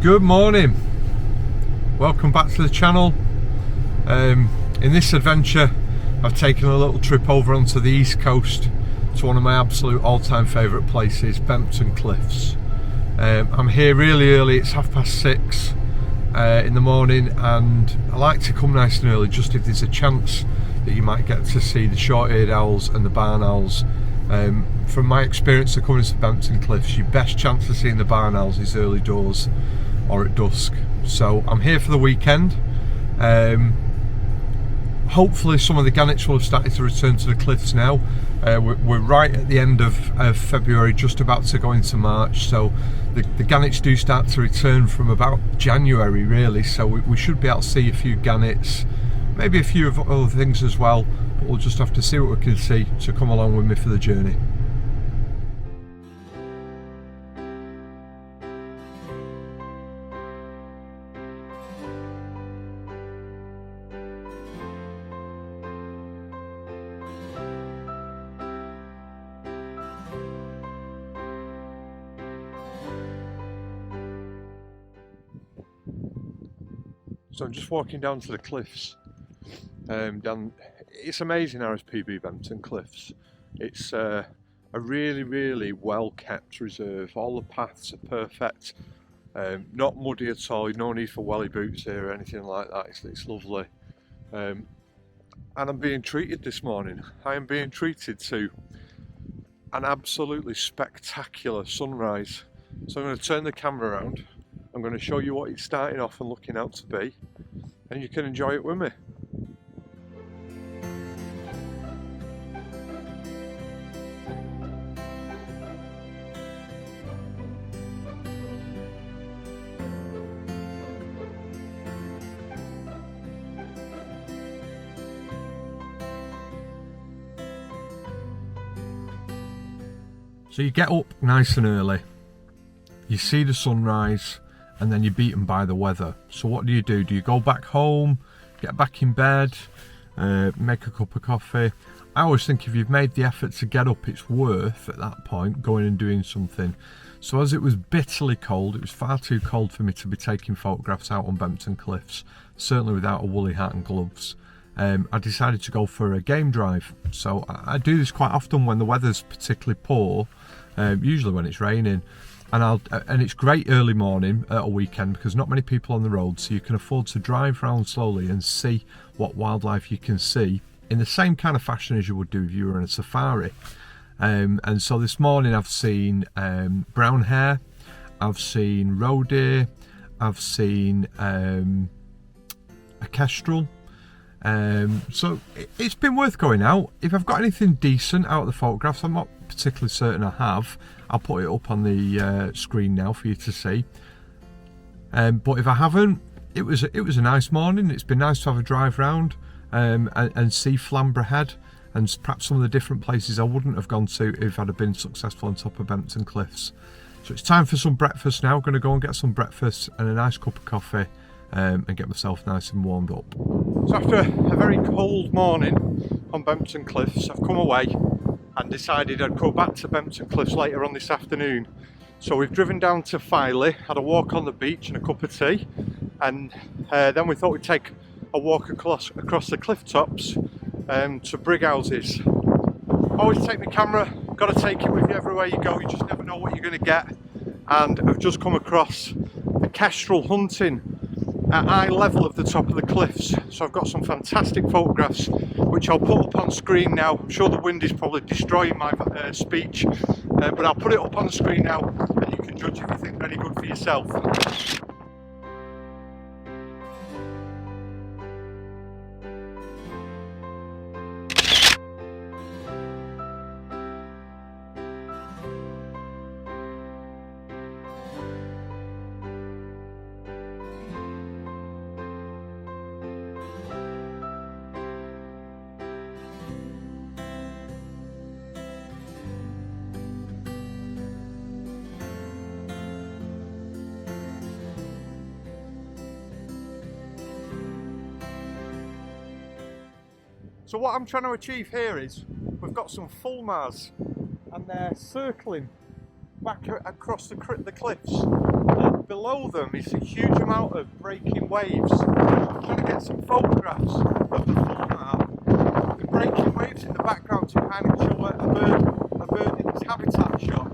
Good morning, welcome back to the channel. In this adventure I've taken a little trip over onto the east coast to one of my absolute all-time favourite places, Bempton Cliffs. I'm here really early, it's 6:30 in the morning, and I like to come nice and early just if there's a chance that you might get to see the short-eared owls and the barn owls. From my experience of coming to Bempton Cliffs, your best chance of seeing the barn owls is early doors or at dusk. So I'm here for the weekend. Hopefully some of the gannets will have started to return to the cliffs now. We're right at the end of February, just about to go into March, so the gannets do start to return from about January really, so we should be able to see a few gannets, maybe a few of other things as well, but we'll just have to see what we can see, so come along with me for the journey. So I'm just walking down to the cliffs. It's amazing, RSPB Bempton Cliffs. It's a really well kept reserve. All the paths are perfect, not muddy at all, no need for welly boots here or anything like that. It's lovely. And I'm being treated this morning. I am being treated to an absolutely spectacular sunrise. So I'm going to turn the camera around. I'm going to show you what it's starting off and looking out to be, and you can enjoy it with me. So you get up nice and early, you see the sunrise, and then you're beaten by the weather. So what do? Do you go back home, get back in bed, make a cup of coffee? I always think if you've made the effort to get up, it's worth at that point going and doing something. So as it was bitterly cold, it was far too cold for me to be taking photographs out on Bempton Cliffs, certainly without a woolly hat and gloves. I decided to go for a game drive. So I do this quite often when the weather's particularly poor, usually when it's raining. And it's great early morning at a weekend because not many people on the road, so you can afford to drive around slowly and see what wildlife you can see in the same kind of fashion as you would do if you were in a safari. And so this morning I've seen brown hare, I've seen roe deer, I've seen a kestrel. So it's been worth going out. If I've got anything decent out of the photographs, I'm not particularly certain I have, I'll put it up on the screen now for you to see. But if I haven't, it was a nice morning. It's been nice to have a drive round and see Flamborough Head and perhaps some of the different places I wouldn't have gone to if I'd have been successful on top of Bempton Cliffs. So it's time for some breakfast now. I'm going to go and get some breakfast and a nice cup of coffee and get myself nice and warmed up. So after a very cold morning on Bempton Cliffs, I've come away and decided I'd go back to Bempton Cliffs later on this afternoon. So we've driven down to Filey, had a walk on the beach and a cup of tea, and then we thought we'd take a walk across the cliff tops to Brig Houses. Always take my camera, got to take it with you everywhere you go, you just never know what you're going to get. And I've just come across a kestrel hunting at eye level of the top of the cliffs. So I've got some fantastic photographs which I'll put up on screen now. I'm sure the wind is probably destroying my speech, but I'll put it up on the screen now and you can judge if you think they're any good for yourself. So what I'm trying to achieve here is we've got some fulmars and they're circling back across the cliffs, and below them is a huge amount of breaking waves. I'm trying to get some photographs of the Fulmar, the breaking waves in the background to kind of show a bird in its habitat shot.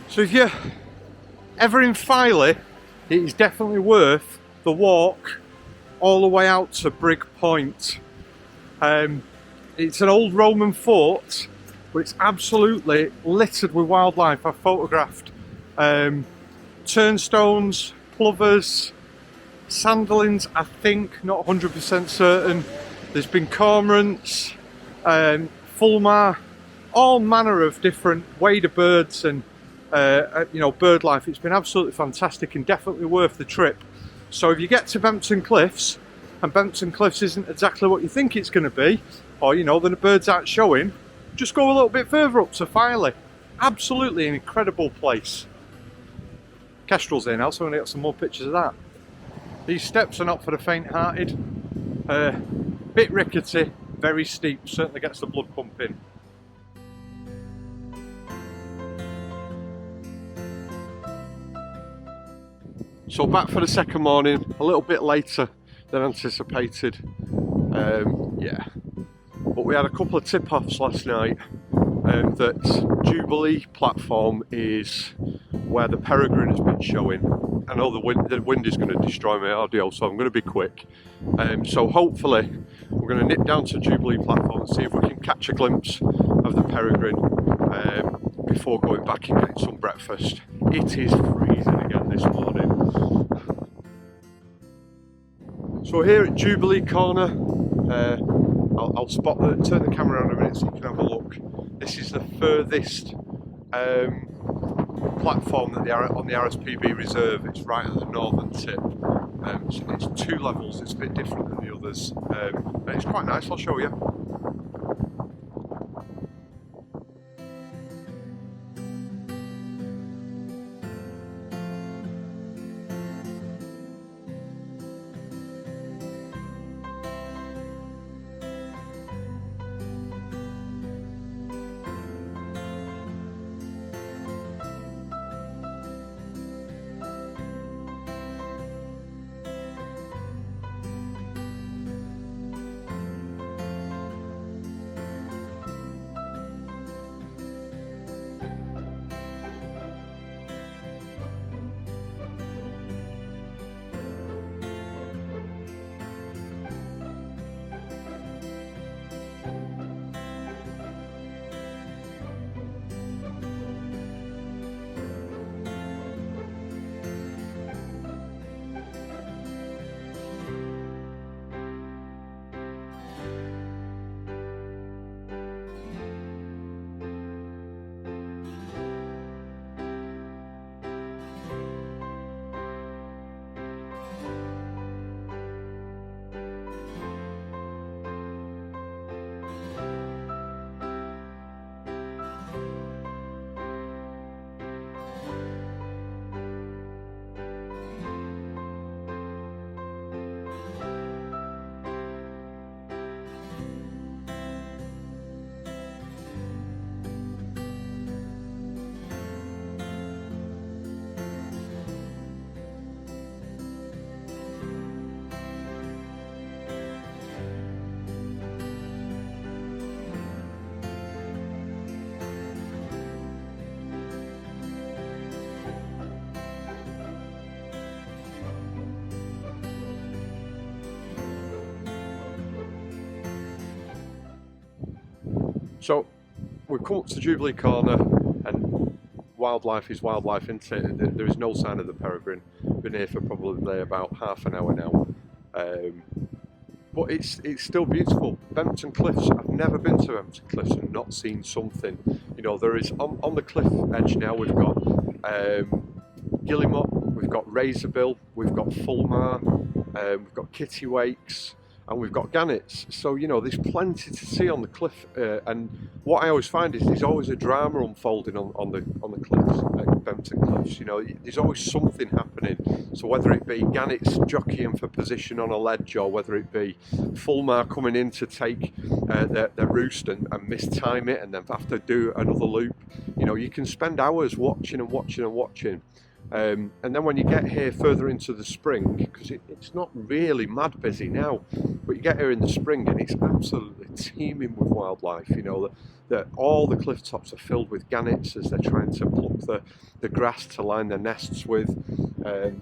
So if you're ever in Filey, it is definitely worth the walk all the way out to Brig Point. It's an old Roman fort, but it's absolutely littered with wildlife. I've photographed turnstones, plovers, sanderlings, I think, not 100% certain. There's been cormorants, fulmar, all manner of different wader birds and bird life. It's been absolutely fantastic and definitely worth the trip. So if you get to Bempton Cliffs, and Bempton Cliffs isn't exactly what you think it's going to be, or the birds aren't showing, just go a little bit further up to Filey. Absolutely an incredible place. Kestrel's here now, so I'm going to get some more pictures of that. These steps are not for the faint-hearted. Bit rickety, very steep, certainly gets the blood pumping. So back for the second morning, a little bit later than anticipated. But we had a couple of tip-offs last night that Jubilee platform is where the Peregrine has been showing. I know the wind is going to destroy my audio, so I'm going to be quick. So hopefully we're going to nip down to Jubilee platform and see if we can catch a glimpse of the Peregrine before going back and getting some breakfast. It is freezing again this morning. So here at Jubilee Corner, I'll turn the camera on a minute so you can have a look. This is the furthest platform that on the RSPB reserve. It's right at the northern tip. So it's 2 levels, it's a bit different than the others. And it's quite nice, I'll show you. So we've come up to Jubilee Corner, and wildlife is wildlife, isn't it? There is no sign of the peregrine. Been here for probably about half an hour now. But it's still beautiful. Bempton Cliffs, I've never been to Bempton Cliffs and not seen something. You know, there is, on the cliff edge now, we've got guillemot, we've got razorbill, we've got fulmar, we've got kittiwakes, and we've got gannets. So, you know, there's plenty to see on the cliff. And what I always find is there's always a drama unfolding on the cliffs, at Bempton Cliffs. You know, there's always something happening. So whether it be gannets jockeying for position on a ledge, or whether it be fulmar coming in to take their roost and mistime it and then have to do another loop. You know, you can spend hours watching and watching and watching. And then when you get here further into the spring, because it's not really mad busy now, but you get here in the spring and it's absolutely teeming with wildlife. You know, that all the cliff tops are filled with gannets as they're trying to pluck the grass to line their nests with.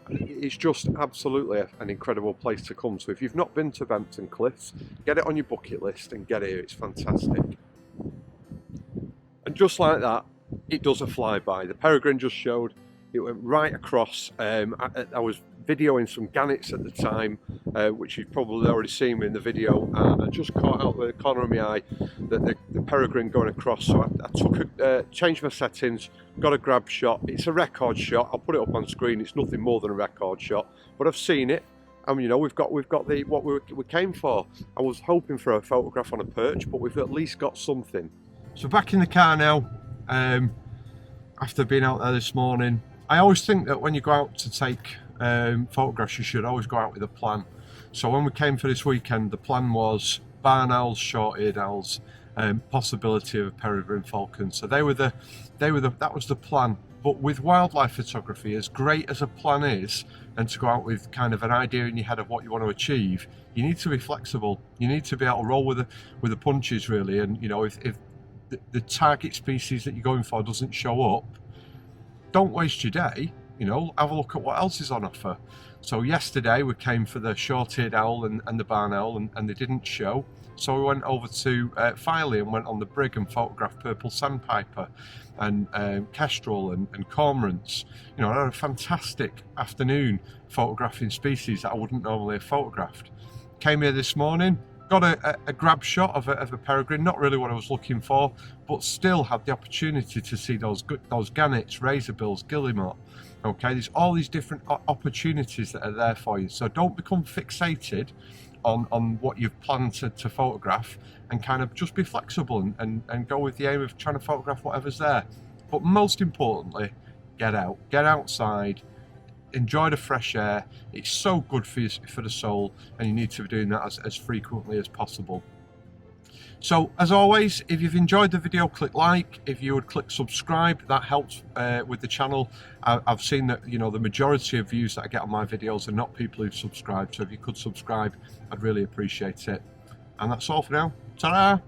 It's just absolutely an incredible place to come. So if you've not been to Bempton Cliffs, get it on your bucket list and get here. It's fantastic. And just like that, it does a flyby. The peregrine just showed. It went right across. I was videoing some gannets at the time, which you've probably already seen in the video. I just caught out the corner of my eye that the peregrine going across. So I changed my settings, got a grab shot. It's a record shot. I'll put it up on screen. It's nothing more than a record shot, but I've seen it. And you know, we've got the what we came for. I was hoping for a photograph on a perch, but we've at least got something. So back in the car now. After being out there this morning. I always think that when you go out to take photographs, you should always go out with a plan. So when we came for this weekend, the plan was barn owls, short-eared owls, possibility of a peregrine falcon. So that was the plan. But with wildlife photography, as great as a plan is, and to go out with kind of an idea in your head of what you want to achieve, you need to be flexible. You need to be able to roll with the punches, really. And you know, if the target species that you're going for doesn't show up, don't waste your day, you know, have a look at what else is on offer. So yesterday we came for the short-eared owl and the barn owl, and they didn't show. So we went over to Filey and went on the brig and photographed purple sandpiper and kestrel and cormorants. You know, I had a fantastic afternoon photographing species that I wouldn't normally have photographed. Came here this morning, got a grab shot of a peregrine, not really what I was looking for, but still had the opportunity to see those gannets, razorbills, guillemot. Okay, there's all these different opportunities that are there for you. So don't become fixated on what you've planned to photograph, and kind of just be flexible and go with the aim of trying to photograph whatever's there. But most importantly, get outside, enjoy the fresh air. It's so good for the soul, and you need to be doing that as frequently as possible. So as always, if you've enjoyed the video, click like. If you would click subscribe, that helps with the channel. I've seen that, you know, the majority of views that I get on my videos are not people who've subscribed, so if you could subscribe, I'd really appreciate it. And that's all for now. Ta-da!